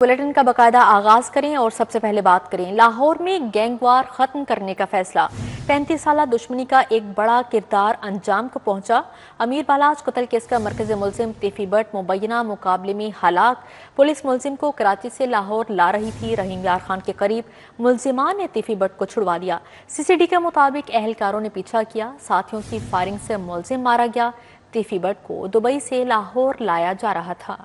Bulletin کا باقاعدہ آغاز کریں اور سب سے پہلے بات کریں لاہور میں گینگ وار ختم کرنے کا فیصلہ 35 سالہ دشمنی کا ایک بڑا کردار انجام کو پہنچا امیر بالاج قتل کیس کا مرکزی ملزم تیفی بٹ مبینہ مقابلے میں ہلاک پولیس ملزم کو کراچی سے لاہور لا رہی تھی رحیم یار خان کے قریب ملزمان نے تیفی بٹ کو چھڑوا لیا سی سی ڈی کے مطابق اہلکاروں نے پیچھا کیا ساتھیوں کی فائرنگ سے ملزم مارا گیا تیفی بٹ کو دبئی سے لاہور لایا جا رہا تھا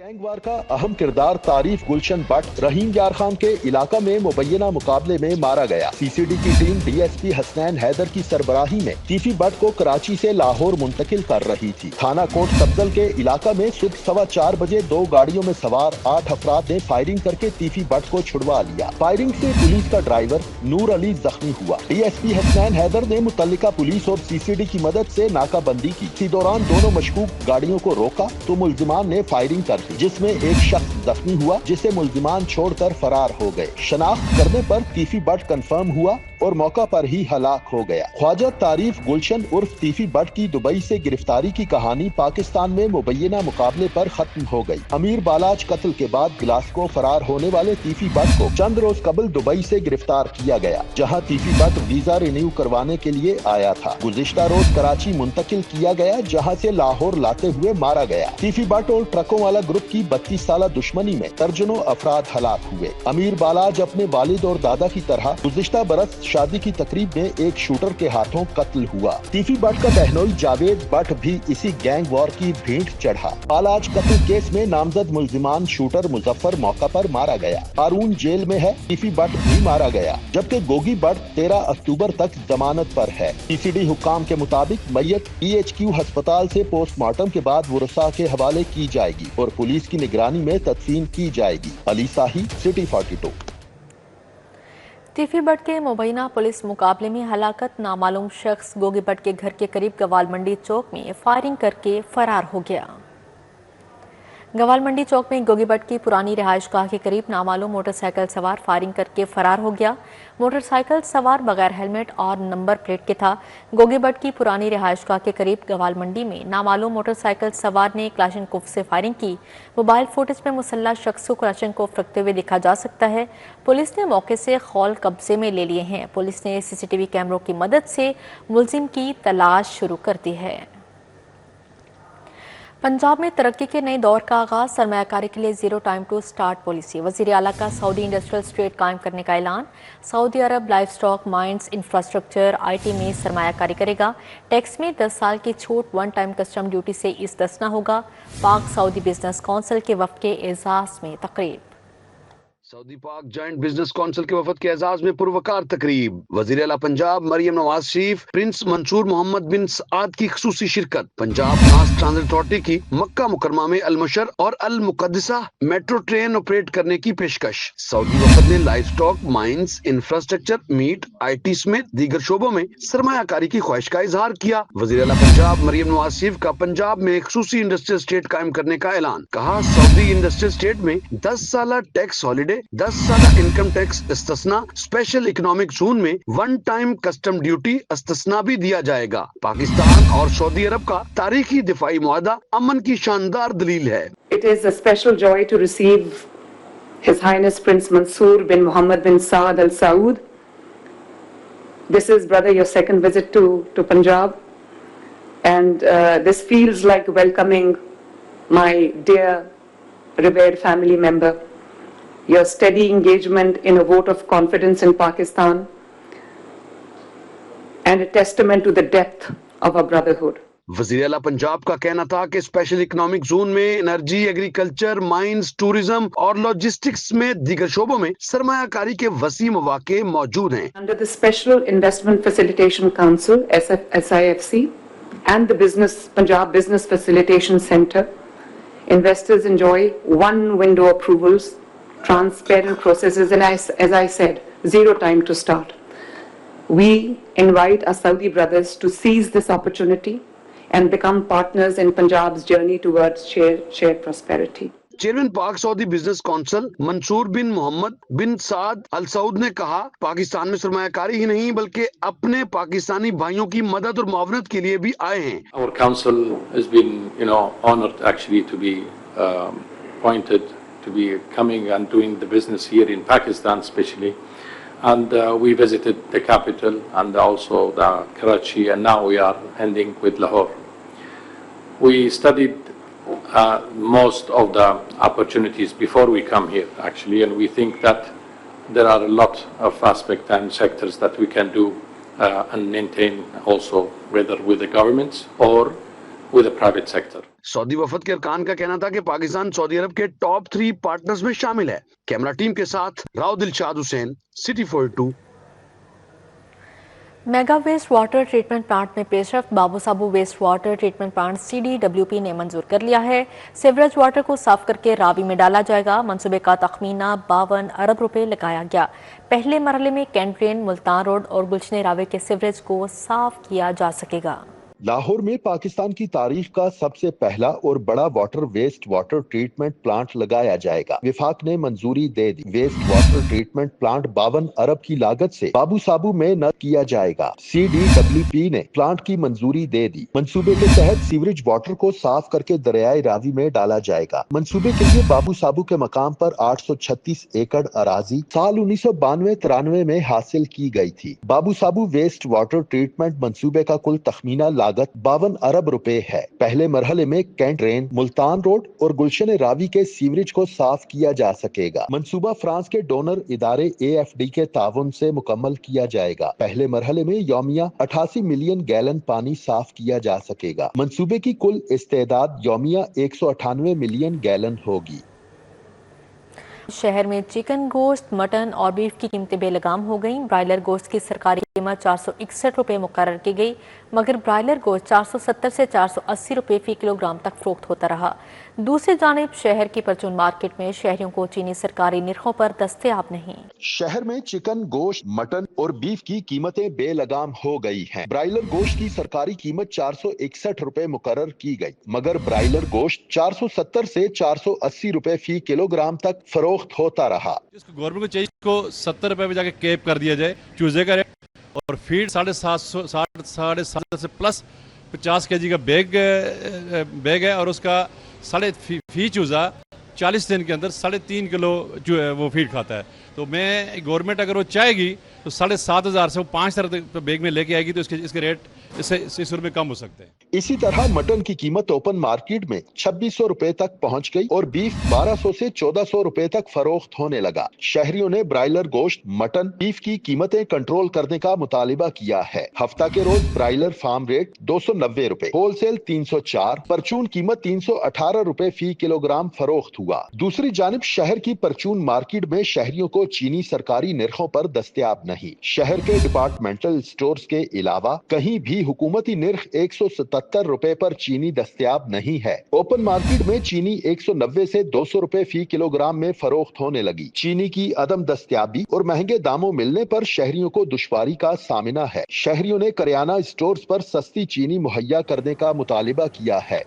گینگ وار کا اہم کردار تعریف گلشن بٹ رحیم یار خان کے علاقہ میں مبینہ مقابلے میں مارا گیا سی سی ڈی کی team D S P Hasnain Haider کی سربراہی میں تیفی بٹ کو کراچی سے لاہور منتقل کر رہی تھی تھانہ کوٹ سبزل کے علاقہ میں صبح 4:15 بجے 2 گاڑیوں میں سوار 8 افراد نے فائرنگ کر کے تیفی بٹ کو چھڑوا لیا فائرنگ سے پولیس کا ڈرائیور نور علی زخمی ہوا D S P Hasnain Haider نے متعلقہ پولیس اور سی سی ڈی کی مدد سے ناکہ بندی کی اسی دوران دونوں مشکوک گاڑیوں کو روکا تو ملزمان نے فائرنگ کر دی جس میں ایک شخص زخمی ہوا جسے ملزمان چھوڑ کر فرار ہو گئے شناخت کرنے پر تیفی بٹ کنفرم ہوا اور موقع پر ہی ہلاک ہو گیا خواجہ تعریف گلشن عرف تیفی بٹ کی دبئی سے گرفتاری کی کہانی پاکستان میں مبینہ مقابلے پر ختم ہو گئی امیر بالاج قتل کے بعد گلاسکو فرار ہونے والے تیفی بٹ کو چند روز قبل دبئی سے گرفتار کیا گیا جہاں تیفی بٹ ویزا رینیو کروانے کے لیے آیا تھا گزشتہ روز کراچی منتقل کیا گیا جہاں سے لاہور لاتے ہوئے مارا گیا تیفی بٹ اور ٹرکوں والا گروپ کی 32 سالہ دشمنی میں درجنوں افراد ہلاک ہوئے امیر بالاج اپنے والد اور دادا کی طرح گزشتہ برس شادی کی تقریب میں ایک شوٹر کے ہاتھوں قتل ہوا تیفی بٹ کا بہنوئی جاوید بٹ بھی اسی گینگ وار کی بھینٹ چڑھا بالاج قتل کیس میں نامزد ملزمان شوٹر مظفر موقع پر مارا گیا ہارون جیل میں ہے تیفی بٹ بھی مارا گیا جبکہ گوگی بٹ 13 اکتوبر تک ضمانت پر ہے سی سی ڈی حکام کے مطابق میت پی ایچ کیو ہسپتال سے پوسٹ مارٹم کے بعد ورثاء کے حوالے کی جائے گی اور پولیس کی نگرانی میں تدفین کی جائے گی علی ساہی سٹی 42 تیفی بٹ کے مبینہ پولیس مقابلے میں ہلاکت نامعلوم شخص گوگی بٹ کے گھر کے قریب گوال منڈی چوک میں فائرنگ کر کے فرار ہو گیا گوال منڈی چوک میں گوگی بٹ کی پرانی رہائش گاہ کے قریب نامعلوم موٹر سائیکل سوار فائرنگ کر کے فرار ہو گیا موٹر سائیکل سوار بغیر ہیلمٹ اور نمبر پلیٹ کے تھا گوگی بٹ کی پرانی رہائش گاہ کے قریب گوال منڈی میں نامعلوم موٹر سائیکل سوار نے کلاشنکوف سے فائرنگ کی موبائل فوٹیج میں مسلح شخص کو کلاشنکوف رکھتے ہوئے دیکھا جا سکتا ہے پولیس نے موقع سے خول قبضے میں لے لیے ہیں پولیس نے سی سی ٹی وی کیمروں کی مدد سے ملزم کی تلاش شروع کر دی ہے پنجاب میں ترقی کے نئے دور کا آغاز سرمایہ کاری کے لیے zero time to start policy وزیر اعلیٰ کا سعودی انڈسٹریل اسٹیٹ قائم کرنے کا اعلان سعودی عرب livestock mines infrastructure IT میں سرمایہ کاری کرے گا ٹیکس میں 10 سال کی چھوٹ ون ٹائم کسٹم ڈیوٹی سے استثنا ہوگا پاک سعودی بزنس کونسل کے وفد کے اعزاز میں تقریب سعودی پاک جوائنٹ بزنس کونسل کے وفد کے اعزاز میں پروقار تقریب وزیر اعلیٰ پنجاب مریم نواز شریف پرنس منصور محمد بن سعاد کی خصوصی شرکت پنجاب ماس ٹرانزٹ اتھارٹی کی مکہ مکرمہ میں المشر اور المقدسہ میٹرو ٹرین آپریٹ کرنے کی پیشکش سعودی وفد نے livestock mines infrastructure meat I T سمیت دیگر شعبوں میں سرمایہ کاری کی خواہش کا اظہار کیا وزیر اعلیٰ پنجاب مریم نواز شریف کا پنجاب میں خصوصی انڈسٹریل اسٹیٹ قائم کرنے کا اعلان کہا سعودی انڈسٹریل اسٹیٹ میں 10 سالہ ٹیکس ہالیڈے 10 سالہ انکم ٹیکس استثنا اسپیشل اکنامک زون میں ون ٹائم کسٹم ڈیوٹی استثنا بھی دیا جائے گا پاکستان اور سعودی عرب کا تاریخی دفاعی معاہدہ امن کی شاندار دلیل ہے It is a special joy to receive His Highness Prince Mansoor bin Mohammed bin Saad Al Saud. This is, brother, your second visit to Punjab, and this feels like welcoming my dear, revered family member. Your steady engagement in a vote of confidence in Pakistan and a testament to the depth of our brotherhood. وزیر اعلیٰ پنجاب کا کہنا تھا کہ special economic zone میں energy agriculture mines tourism اور logistics میں دیگر شعبوں میں سرمایہ کاری کے وسیع مواقع موجود ہیں Under the Special Investment Facilitation Council SIFC and the Punjab Business Facilitation Center, investors enjoy one window approvals, transparent processes, and as I said, zero time to start. We invite our Saudi brothers to seize this opportunity and become partners in Punjab's journey towards shared prosperity. Chairman پاک Saudi business council منصور بن محمد بن سعد ال سعود نے کہا پاکستان میں سرمایہ کاری ہی نہیں بلکہ اپنے پاکستانی بھائیوں کی مدد اور معاونت کے لیے بھی آئے ہیں Our council has been, honored actually to be appointed to be coming and doing the business here in Pakistan especially. And we visited the capital and also the Karachi, and now we are ending with Lahore. We studied most of the opportunities before we come here actually, and we think that there are a lot of aspects and sectors that we can do and maintain also, whether with the governments or with the private sector. सऊदी वफद के अरकान का कहना था कि Pakistan Saudi अरब के top 3 partners में शामिल है। कैमरा टीम के साथ Rao Dilshad Hussain, city 42। Mega waste water treatment plant में पेशरफ। Babu Sabu waste water treatment plant CDWP ने मंजूर कर लिया है। सीवरेज वाटर को साफ करके रावी में डाला जाएगा। मंसूबे का तखमीना 52 अरब रुपए लगाया गया। पहले मरहले में कैंट ड्रेन, मुल्तान रोड और गुलशन रावे के सीवरेज को साफ किया जा सकेगा। लाहौर में पाकिस्तान की तारीख का सबसे पहला और बड़ा water waste water treatment plant लगाया जाएगा। विफाक ने मंजूरी दे दी। वेस्ट वाटर ट्रीटमेंट प्लांट 52 अरब की लागत से बाबू साबू में न किया जाएगा। CDWP ने प्लांट की मंजूरी दे दी। मंसूबे के तहत सीवरेज वाटर को साफ करके दरियाए रावी में डाला जाएगा। मंसूबे के लिए बाबू साबू के मकाम पर 836 एकड़ अराजी साल 1992-93 में हासिल की गई थी। बाबू साबू वेस्ट वाटर ट्रीटमेंट मंसूबे का कुल तखमीना लागत 52 अरब रुपए है। पहले मरहले में कैंट ड्रेन, मुल्तान रोड और गुलशन रावी के सीवरेज को साफ किया जा सकेगा। मंसूबा फ्रांस के डोनर इदारे AFD के ताउन से मुकम्मल किया जाएगा। पहले मरहले में यौमिया 88 मिलियन गैलन पानी साफ किया जा सकेगा। मंसूबे की कुल इस्तेदाद यौमिया 198 मिलियन गैलन होगी। शहर में चिकन, गोश्त, मटन और बीफ की कीमतें बेलगाम हो गईं। ब्रायलर गोश्त की सरकारी कीमत 461 रुपए मुकर्रर की गई, मगर ब्रायलर गोश्त 470 से 480 रुपए फी किलोग्राम तक फरोख्त होता रहा। दूसरी जानिब शहर की परचून मार्केट में शहरियों को चीनी सरकारी निरखों पर दस्तयाब नहीं। शहर में चिकन, गोश्त, मटन और बीफ की कीमतें बेलगाम हो गई हैं। ब्रायलर गोश्त की सरकारी कीमत 461 रुपए मुकर्रर की गई, मगर ब्रायलर गोश्त 470 से 480 रुपए फी किलोग्राम तक फरोख्त होता रहा। गवर्नमेंट को चाहिए इसको 70 रुपए पे जाके कैप कर दिया जाए चूजे का रेट, और फीड 750 से प्लस 50 kg का बैग है, और उसका फी चूजा 40 दिन के अंदर 3.5 किलो वो फीड खाता है। तो मैं गवर्नमेंट अगर वो चाहेगी तो 7,500 से वो 5,000 बैग में लेके आएगी, तो इसके रेट इससे रुपए कम हो सकते हैं। इसी तरह मटन की कीमत ओपन मार्केट में 2600 रुपए तक पहुंच गई और बीफ 1200 से 1400 रुपए तक फरोख्त होने लगा। शहरियों ने ब्रायलर गोश्त, मटन, बीफ की कीमतें कंट्रोल करने का मुतालिबा किया है। हफ्ता के रोज ब्रायलर फार्म रेट 290 रुपए, होलसेल 304, परचून कीमत 318 रुपए फी किलोग्राम फरोख्त हुआ। दूसरी जानिब शहर की परचून मार्केट में शहरियों को चीनी सरकारी निरखों पर दस्तयाब नहीं। शहर के डिपार्टमेंटल स्टोर्स के अलावा कहीं भी हुकूमती निर्ख 177 रुपए पर चीनी दस्तयाब नहीं है। ओपन मार्केट में चीनी 190 से 200 रुपए फी किलोग्राम में फरोख्त होने लगी। चीनी की अदम दस्तयाबी और महंगे दामों मिलने पर शहरियों को दुश्वारी का सामना है। शहरियों ने करियाना स्टोर्स पर सस्ती चीनी मुहैया करने का मुतालिबा किया है।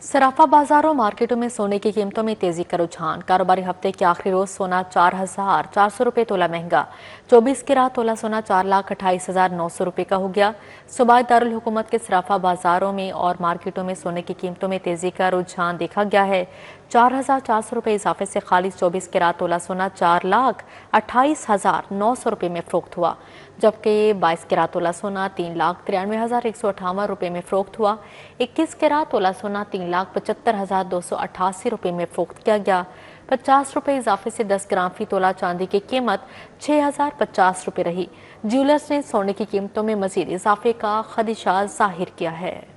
सराफा बाजारों मार्केटों में सोने की कीमतों में तेजी का रुझान। कारोबारी हफ्ते के आखिरी रोज सोना 4,400 रुपए तोला महंगा। 24 कैरेट तोला सोना 4,28,900 रुपए का हो गया। सूबाई दारुल हुकूमत के सराफा बाजारों में और मार्केटों में सोने की कीमतों में तेजी का रुझान देखा गया है। 4,400 रुपए इजाफे से खालिस 24 कैरेट तोला सोना 4,28,900 रुपए में फरोख्त हुआ, जबकि 22 कैरेट तोला सोना 3,93,158 रुपए में फरोख्त हुआ। 21 कैरेट तोला सोना 3,75,288 रुपए में फरोख्त किया गया। 50 रुपए इजाफे से 10 ग्राम फी तोला चांदी की कीमत 6,050 रुपए रही। ज्वेलर्स ने सोने की कीमतों में मजीद इजाफे का खदशा जाहिर किया है।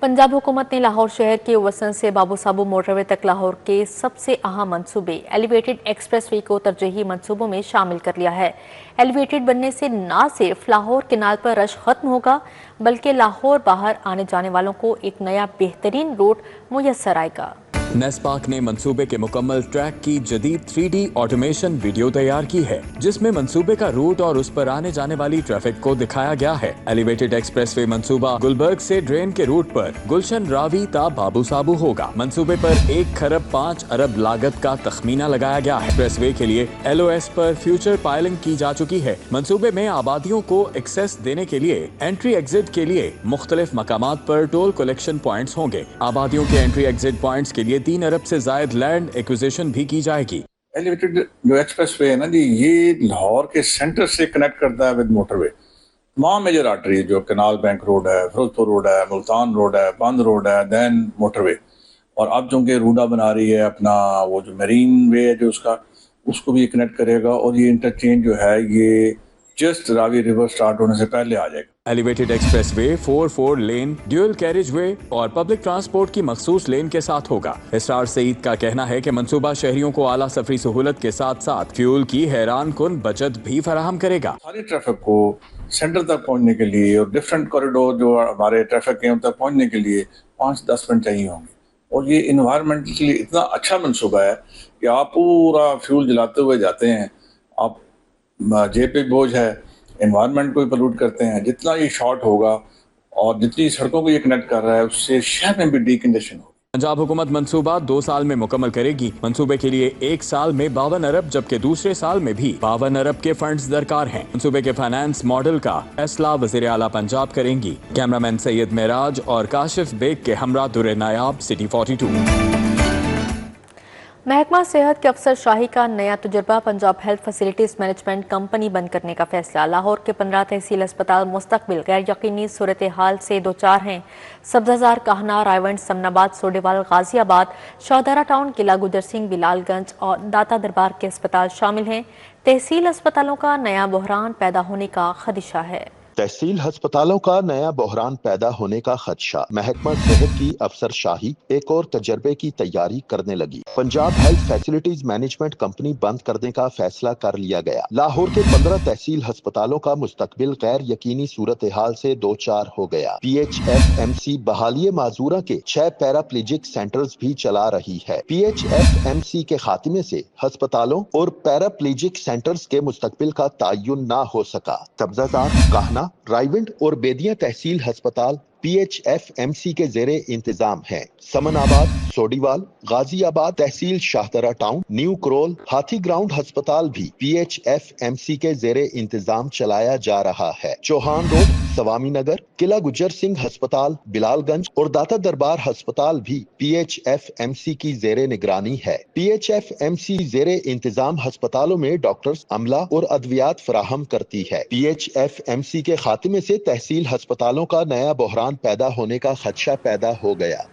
पंजाब हुकूमत ने लाहौर शहर के वसन से बाबू साबू मोटरवे तक लाहौर के सबसे अहम मंसूबे एलिवेटेड एक्सप्रेस वे को तरजीही मंसूबों में शामिल कर लिया है। एलिवेटेड बनने से न सिर्फ लाहौर किनाल पर रश खत्म होगा, बल्कि लाहौर बाहर आने जाने वालों को एक नया बेहतरीन रूट मुयस्सर आएगा। नेस्पाक ने मंसूबे के मुकम्मल ट्रैक की जदीद 3D ऑटोमेशन वीडियो तैयार की है, जिसमें मंसूबे का रूट और उस पर आने जाने वाली ट्रैफिक को दिखाया गया है। एलिवेटेड एक्सप्रेसवे मंसूबा गुलबर्ग से ड्रेन के रूट पर गुलशन रावी ता बाबू साबू होगा। मंसूबे पर 1 खरब 5 अरब लागत का तखमीना लगाया गया है। एक्सप्रेसवे के लिए LOS पर फ्यूचर पायलिंग की जा चुकी है। मंसूबे में आबादियों को एक्सेस देने के लिए एंट्री एग्जिट के लिए मुख्तलिफ मकामात पर टोल कलेक्शन पॉइंट्स होंगे। आबादियों के एंट्री एग्जिट पॉइंट्स के लिए 3 अरब से जायद लैंड एक्विजिशन भी की जाएगी। एलिवेटेड जो एक्सप्रेसवे है ना जी, ये लाहौर के सेंटर से कनेक्ट करता है विद मोटरवे। तमाम मेजर आर्टरी जो कनाल बैंक रोड है, फिरोजपुर रोड है, मुल्तान रोड है, बंद रोड है, देन मोटरवे, और अब चूंकि रूडा बना रही है अपना वो जो मरीन वे है जो उसको भी कनेक्ट करेगा, और ये इंटरचेंज जो है ये जस्ट रावी रिवर स्टार्ट होने से पहले आ जाएगा। एलिवेटेड एक्सप्रेसवे 4 लेन ड्यूल कैरिज वे और पब्लिक ट्रांसपोर्ट की मखसूस लेन के साथ होगा। इसरार सईद का कहना है कि मंसूबा शहरियों को आला सफरी सहूलत के साथ साथ फ्यूल की हैरान कुन बचत भी फराहम करेगा। सारी ट्रैफिक को सेंटर तक पहुंचने के लिए और डिफरेंट कॉरिडोर जो हमारे ट्रैफिक के उन तक पहुंचने के लिए 5-10 मिनट चाहिए होंगे, और ये इन्वायरमेंटली इतना अच्छा मंसूबा है कि आप पूरा फ्यूल जलाते हुए जाते हैं, आप जेब पे बोझ है, एनवायरनमेंट को भी पोल्यूट करते हैं। जितना ये शॉर्ट होगा और जितनी सड़कों को ये कनेक्ट कर रहा है, उससे शहर में भी डीकंजेशन होगा। पंजाब हुकूमत मंसूबा 2 साल में मुकम्मल करेगी। मंसूबे के लिए 1 साल में 52 अरब जबकि दूसरे साल में भी 52 अरब के फंड्स दरकार हैं। मंसूबे के फाइनेंस मॉडल का फैसला वज़ीर आला पंजाब करेंगी। कैमरामैन सैयद मेराज और काशिफ बेग के हमरा दुर्रे नायाब, सिटी 42। महकमा सेहत के अफसर शाही का नया तजुर्बा, Punjab health facilities management company बंद करने का फैसला। लाहौर के 15 तहसील अस्पताल मुस्तकबिल गैर यकीनी सूरत हाल से दो चार हैं। सब्जाजार, काहना, रायवंड, समनाबाद, सोडेवाल, गाजियाबाद, शौदारा टाउन, किला गुजर सिंह, बिलालगंज और दाता दरबार के अस्पताल शामिल हैं। तहसील अस्पतालों का नया बहरान पैदा होने का खदशा है। तहसील अस्पतालों का नया बहरान पैदा होने का खदशा। महकमा सेहत की अफसर शाही एक और तजर्बे की तैयारी करने लगी। Punjab health facilities management company बंद करने का फैसला कर लिया गया। लाहौर के 15 तहसील अस्पतालों का मुस्तकबिल गैर यकीनी सूरत हाल से दो चार हो गया। PHFMC बहाली माजूरा के 6 पैराप्लेजिक सेंटर्स भी चला रही है। PHFMC के खात्मे से अस्पतालों और पैराप्लेजिक सेंटर्स के मुस्तकबिल का तयन न हो सका। सब्जाजार, काहना, रायविंड और बेदिया तहसील अस्पताल PHFMC के जेरे इंतजाम हैं। समनाबाद, सोडीवाल, गाजियाबाद तहसील शाहदरा टाउन, न्यू करोल, हाथी ग्राउंड अस्पताल भी PHFMC के जेरे इंतजाम चलाया जा रहा है। चौहान रोड, सवामी नगर, किला गुजर सिंह अस्पताल, बिलालगंज और दाता दरबार अस्पताल भी PHFMC की जेरे निगरानी है। PHFMC जेरे इंतजाम अस्पतालों में डॉक्टर्स, अमला और अद्वियात फराहम करती है। PHFMC के खात्मे से तहसील अस्पतालों का नया बहरान पैदा होने का खदशा पैदा हो गया।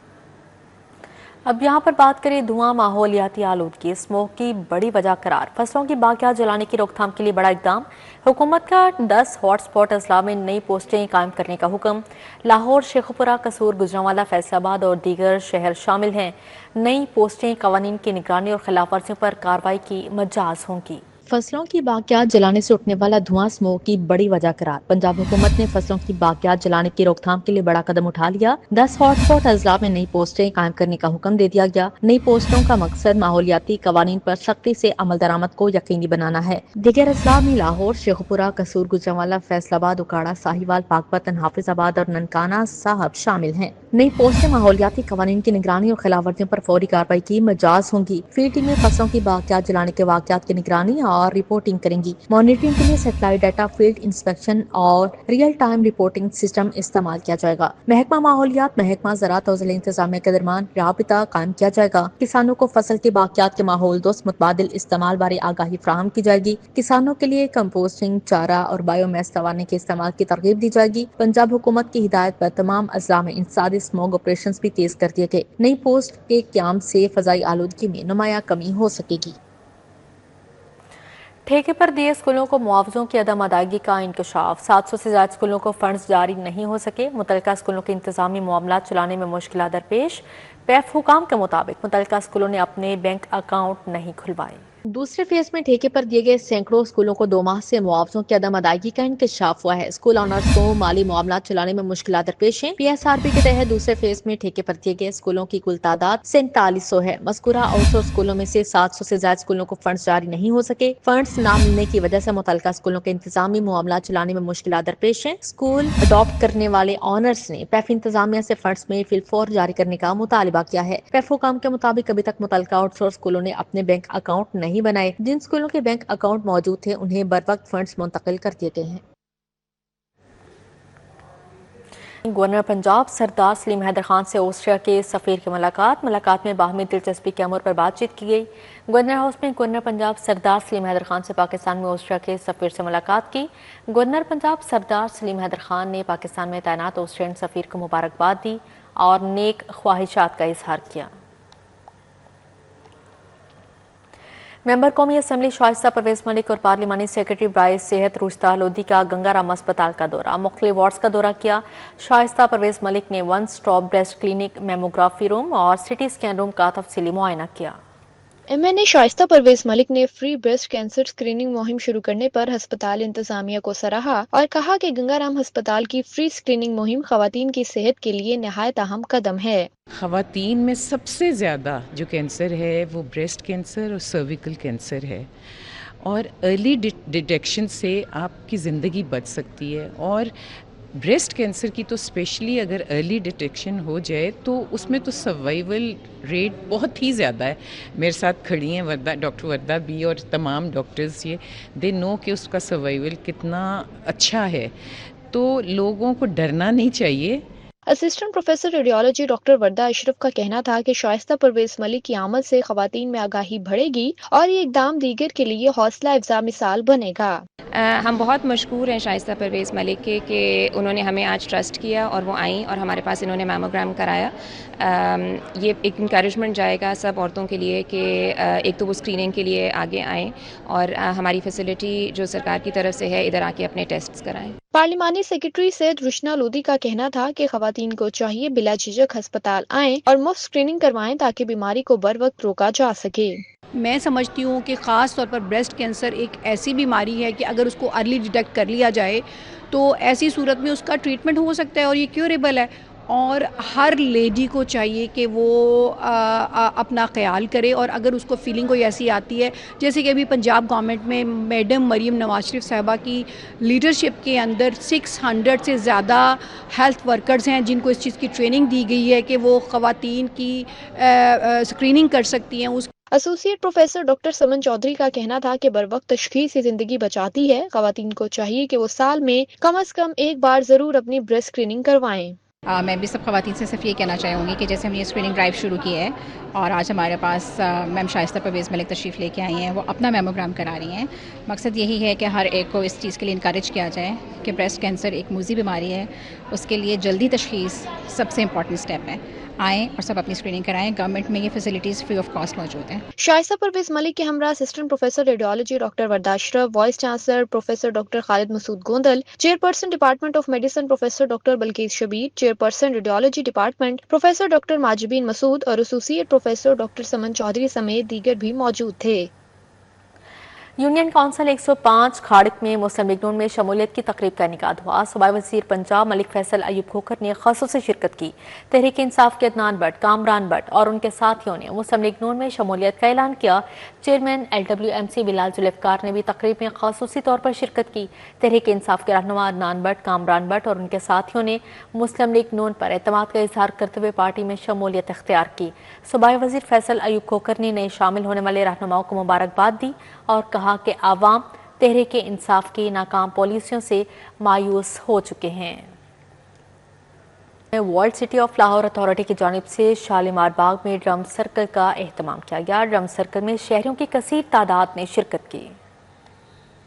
अब यहाँ पर बात करें धुआं, माहौलियाती आलूदगी, स्मोक की बड़ी वजह करार। फसलों की बागयात जलाने की रोकथाम के लिए बड़ा इकदाम। हुकूमत का 10 हॉटस्पॉट अजला में नई पोस्टें कायम करने का हुक्म। लाहौर, शेखुपुरा, कसूर, गुजरांवाला, फैसलाबाद और दीगर शहर शामिल हैं। नई पोस्टें कवानीन की निगरानी और खिलाफ वर्जियों पर कार्रवाई की मजाज होंगी। फसलों की बागयात जलाने से उठने वाला धुआं स्मोक की बड़ी वजह करार। पंजाब हुकूमत ने फसलों की बागयात जलाने की रोकथाम के लिए बड़ा कदम उठा लिया। 10 हॉटस्पॉट अजला में नई पोस्टें कायम करने का हुक्म दे दिया गया। नई पोस्टों का मकसद माहौलियाती कवानीन पर सख्ती से अमल दरामद को यकीनी बनाना है। दीगर अजला में लाहौर, शेखुपुरा, कसूर, गुजरांवाला, फैसलाबाद, उकाड़ा, साहिवाल, पाकपतन, हाफिजाबाद और ननकाना साहब शामिल हैं। नई पोस्टें माहौलियाती कवानीन की निगरानी और खिलाफ वर्जियों पर फौरी कार्रवाई की मजाज होंगी। फील्ड टीमें फसलों की बागयात जलाने के वाकयात की निगरानी और रिपोर्टिंग करेंगी। मॉनिटरिंग के लिए सैटेलाइट डाटा, फील्ड इंस्पेक्शन और रियल टाइम रिपोर्टिंग सिस्टम इस्तेमाल किया जाएगा। महकमा माहौलियात, महकमा ज़राअत और ज़िला इंतजामिया के दरमियान राबिता कायम किया जाएगा। किसानों को फसल के बागयात के माहौल दोस्त मुतबादिल इस्तेमाल बारे आगाही फराहम की जाएगी। किसानों के लिए कंपोस्टिंग, चारा और बायोमैस तवाने के इस्तेमाल की तरगीब दी जाएगी। पंजाब हुकूमत की हिदायत पर तमाम अजला में इंसदादी स्मोक ऑपरेशन भी तेज कर दिए गए। नई पोस्ट के क्याम से फजाई आलूदगी में नुमाया कमी हो सकेगी। ठेके पर दिए स्कूलों को मुआवजों की अदम अदायगी का इंकशाफ। 700 से ज्यादा स्कूलों को फंड्स जारी नहीं हो सके। मुतलका स्कूलों के इंतजामी मामला चलाने में मुश्किलात दरपेश। पैफ हुकाम के मुताबिक मुतलका स्कूलों ने अपने बैंक अकाउंट नहीं खुलवाए। दूसरे फेज में ठेके पर दिए गए सैकड़ों स्कूलों को 2 माह से मुआवजों की अदम अदायगी का इंकशाफ हुआ है। स्कूल ऑनर्स को माली मामला चलाने में मुश्किलात दरपेश हैं। PSRB के तहत दूसरे फेज में ठेके पर दिए गए स्कूलों की कुल तादाद 4700 है। मज़कूरा आउटसोर्स स्कूलों में से 700 से ज्यादा स्कूलों को फंड्स जारी नहीं हो सके। फंड्स ना मिलने की वजह से मुतल्लिका स्कूलों के इंतजामी मामला चलाने में मुश्किलात दरपेश हैं। स्कूल अडॉप्ट करने वाले ऑनर्स ने पैफ इंतजामिया से फंड्स में फिलफौर जारी करने का मुतालिबा किया है। पैफ हुकाम के मुताबिक अभी तक मुतल्लिका आउटसोर्स स्कूलों ने अपने बैंक अकाउंट नहीं बनाए। जिन स्कूलों के बैंक अकाउंट मौजूद थे उन्हें बर वक्त फंड्स मुंतकिल कर दिए गए हैं। गवर्नर पंजाब सरदार सलीम हैदर खान से ऑस्ट्रिया के सफीर की मुलाकात में बाहमी दिलचस्पी के अमूर पर बातचीत की गई। गवर्नर हाउस में गवर्नर पंजाब सरदार सलीम हैदर खान से पाकिस्तान में ऑस्ट्रिया के सफीर से मुलाकात की। गवर्नर पंजाब सरदार सलीम हैदर खान ने पाकिस्तान में तैनात ऑस्ट्रियन सफीर को मुबारकबाद दी और नेक ख्वाहिशात का इजहार किया। मेंबर कौमी असम्बली शाइस्ता परवेज मलिक और पार्लिमानी सेक्रेटरी ब्राइस सेहत रुश्ता लोधी का गंगाराम अस्पताल का दौरा, मुख्तलिफ वार्ड्स का दौरा किया। शाइस्ता परवेज मलिक ने one stop breast clinic, mammography room और सिटी स्कैन रूम का तफसीली मुआयना किया। MNA शाइस्ता परवेज मलिक ने फ्री ब्रेस्ट कैंसर स्क्रीनिंग मुहिम शुरू करने पर हस्पताल इंतजामिया को सराहा और कहा कि गंगाराम अस्पताल की फ्री स्क्रीनिंग मुहिम खवातीन की सेहत के लिए निहायत अहम कदम है। खवातीन में सबसे ज़्यादा जो कैंसर है वो ब्रेस्ट कैंसर और सर्विकल कैंसर है और अर्ली डिटेक्शन से आपकी ज़िंदगी बच सकती है। और ब्रेस्ट कैंसर की तो स्पेशली अगर अर्ली डिटेक्शन हो जाए तो उसमें तो सर्वाइवल रेट बहुत ही ज़्यादा है। मेरे साथ खड़ी हैं वर्दा, डॉक्टर वर्दा भी और तमाम डॉक्टर्स, ये दे नो कि उसका सर्वाइवल कितना अच्छा है। तो लोगों को डरना नहीं चाहिए। Assistant professor radiology doctor Warda Ashraf का कहना था कि शाइस्ता परवेज मलिक की आमद से खवातीन में आगाही बढ़ेगी और ये इकदाम दीगर के लिए हौसला अफजा मिसाल बनेगा। हम बहुत मशकूर हैं शाइस्ता परवेज मलिक के कि उन्होंने हमें आज ट्रस्ट किया और वो आई और हमारे पास इन्होंने मैमोग्राम कराया। ये एक इंकरेजमेंट जाएगा सब औरतों के लिए कि एक तो वो स्क्रीनिंग के लिए आगे आएँ और हमारी फैसिलिटी जो सरकार की तरफ से है इधर आके अपने टेस्ट्स कराएं। पार्लिमानी सेक्रेटरी सैयद रुशना लोधी का कहना था कि खवातीन को चाहिए बिला झिझक अस्पताल आएं और मुफ्त स्क्रीनिंग करवाएं ताकि बीमारी को बर वक्त रोका जा सके। मैं समझती हूँ कि ख़ास तौर पर ब्रेस्ट कैंसर एक ऐसी बीमारी है कि अगर उसको अर्ली डिटेक्ट कर लिया जाए तो ऐसी सूरत में उसका ट्रीटमेंट हो सकता है और ये क्योरेबल है। और हर लेडी को चाहिए कि वो अपना ख्याल करे और अगर उसको फीलिंग कोई ऐसी आती है, जैसे कि अभी पंजाब गवर्नमेंट में मैडम मरीम नवाज शरीफ साहिबा की लीडरशिप के अंदर 600 से ज़्यादा हेल्थ वर्कर्स हैं जिनको इस चीज़ की ट्रेनिंग दी गई है कि वो ख़वातीन की स्क्रीनिंग कर सकती हैं। उस associate professor doctor Saman Chaudhary का कहना था कि बर वक्त तशखीस ही जिंदगी बचाती है। खवातीन को चाहिए कि वो साल में कम से कम एक बार ज़रूर अपनी ब्रेस्ट स्क्रीनिंग करवाएं। मैं भी सब खवातीन से सिर्फ ये कहना चाहूँगी कि जैसे हम ये स्क्रीनिंग ड्राइव शुरू की है और आज हमारे पास मैम शाइस्ता परवेज मलिक तशरीफ़ लेके आई हैं, वो अपना मेमोग्राम करा रही हैं। मकसद यही है कि हर एक को इस चीज़ के लिए इनकरेज किया जाए कि ब्रेस्ट कैंसर एक मुज़ी बीमारी है, उसके लिए जल्दी तशखीस सबसे इम्पॉर्टेंट स्टेप है। आएँ और सब अपनी स्क्रीनिंग कराएं। गवर्नमेंट में ये फैसिलिटीज़ फ्री ऑफ कॉस्ट मौजूद हैं। शाइस्ता परवेज मलिक के हमरा assistant professor radiology doctor Warda Ashraf, vice chancellor professor doctor Khalid Masood Gondal, chairperson department of medicine professor doctor Bilquis Shabbir, chairperson radiology department professor doctor Mahjabeen Masood और associate professor doctor Saman Chaudhry समेत दीगर भी मौजूद थे। यूनियन काउंसिल 105 खाड़क में मुस्लिम लीग नून में शमूलियत की तकरीब का इनेकाद हुआ। सूबाई वज़ीर पंजाब मलिक फैसल अयूब खोखर ने ख़ुसूसी शिरकत की। तहरीक इंसाफ के अदनान भट्ट, कामरान भट्ट और उनके साथियों ने मुस्लिम लीग नून में शमूलियत का ऐलान किया। चेयरमैन LWMC बिलाल जुल्फ़िकार ने भी तकरीब में ख़ुसूसी तौर पर शिरकत की। तहरीक इंसाफ के रहनुमा अदनान भट्ट, कामरान भट्ट और उनके साथियों ने मुस्लिम लीग नून पर एतमाद का इजहार करते हुए पार्टी में शमूलियत इख्तियार की। सूबाई वज़ीर फैसल अयूब खोखर ने नए शामिल होने वाले रहनुमाओं को मुबारकबाद दी और कहा कि आवाम तहरीक इंसाफ की नाकाम पॉलिसियों से मायूस हो चुके हैं। World city of Lahore authority की जानिब से शालीमार बाग में ड्रम सर्कल का एहतमाम किया गया। ड्रम सर्कल में शहरियों की कसीर तादाद ने शिरकत की।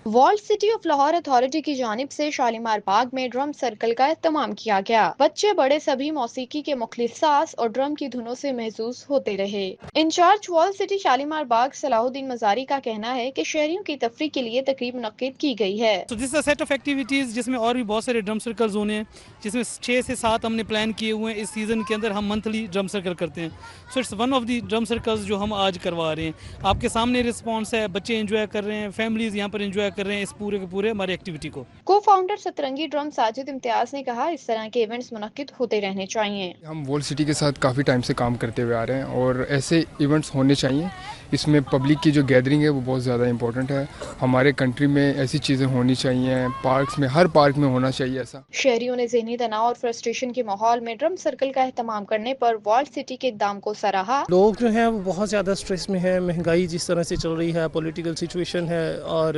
وارلڈ سٹی آف لاہور اتھارٹی کی جانب سے شالیمار باغ میں ڈرم سرکل کا اہتمام کیا گیا. بچے بڑے سبھی موسیقی کے مختلف ساز اور ڈرم کی دھنوں سے محظوظ ہوتے رہے. انچارج وارلڈ سٹی شالیمار باغ صلاح الدین مزاری کا کہنا ہے کہ شہریوں کی تفریح کے لیے تقریب منعقد کی گئی ہے. دس از سیٹ آف ایکٹیویٹیز جس میں اور بھی بہت سارے ڈرم سرکلز ہونے ہیں، جس میں 6 سے 7 ہم نے پلان کیے ہوئے ہیں. اس سیزن کے اندر ہم منتھلی ڈرم سرکل کرتے ہیں. So it's one of the drum circles جو ہم آج کروا رہے ہیں. آپ کے سامنے رسپانس ہے، بچے انجوائے کر رہے ہیں، فیملیز یہاں پر انجوائے کر رہے ہیں اس پورے کے پورے ہماری ایکٹیویٹی کو. کو فاؤنڈر سترنگی ڈرم ساجد امتیاز نے کہا اس طرح کے ایونٹس منعقد ہوتے رہنے چاہیے. ہم وارلڈ سٹی کے ساتھ کافی ٹائم سے کام کرتے ہوئے آ رہے ہیں اور ایسے ایونٹس ہونے چاہیے. اس میں پبلک کی جو گیدرنگ ہے وہ بہت زیادہ امپورٹنٹ ہے. ہمارے کنٹری میں ایسی چیزیں ہونی چاہیے، پارکس میں، ہر پارک میں ہونا چاہیے ایسا. شہریوں نے ذہنی تناؤ اور فرسٹریشن کے ماحول میں ڈرم سرکل کا اہتمام کرنے پر وارلڈ سٹی کے اقدام کو سراہا. لوگ جو ہیں وہ بہت زیادہ سٹریس میں ہیں، مہنگائی جس طرح سے چل رہی ہے، پولیٹیکل سچویشن ہے، اور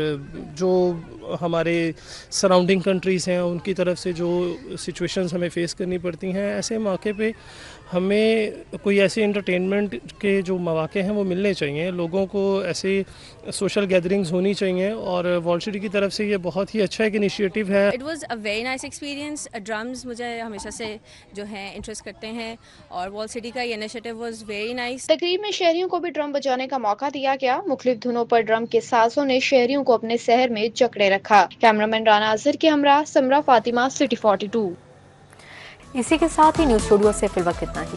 جو ہمارے سراؤنڈنگ کنٹریز ہیں ان کی طرف سے جو سچویشنز ہمیں فیس کرنی پڑتی ہیں، ایسے موقع پہ ہمیں کوئی ایسے انٹرٹینمنٹ کے جو مواقع ہیں وہ ملنے چاہیے. لوگوں کو ایسے سوشل گیدرنگز ہونی چاہیے اور وارلڈ سٹی کی طرف سے یہ بہت ہی اچھا ایک انیشیٹو ہے. It was a very nice experience. Drums مجھے ہمیشہ سے جو ہیں انٹرسٹ کرتے ہیں اور وارلڈ سٹی کا یہ انیشیٹو واز ویری نائس. تقریب میں شہریوں کو بھی ڈرم بجانے کا موقع دیا گیا. مختلف دھنوں پر ڈرم کے سازوں نے شہریوں کو اپنے شہر میں جکڑے رکھا. کیمرامین رانا اظہر کے ہمراہ سمرا فاطمہ، سٹی 42. اسی کے ساتھ ہی نیوز اسٹوڈیو سے فی الوقت اتنا ہی.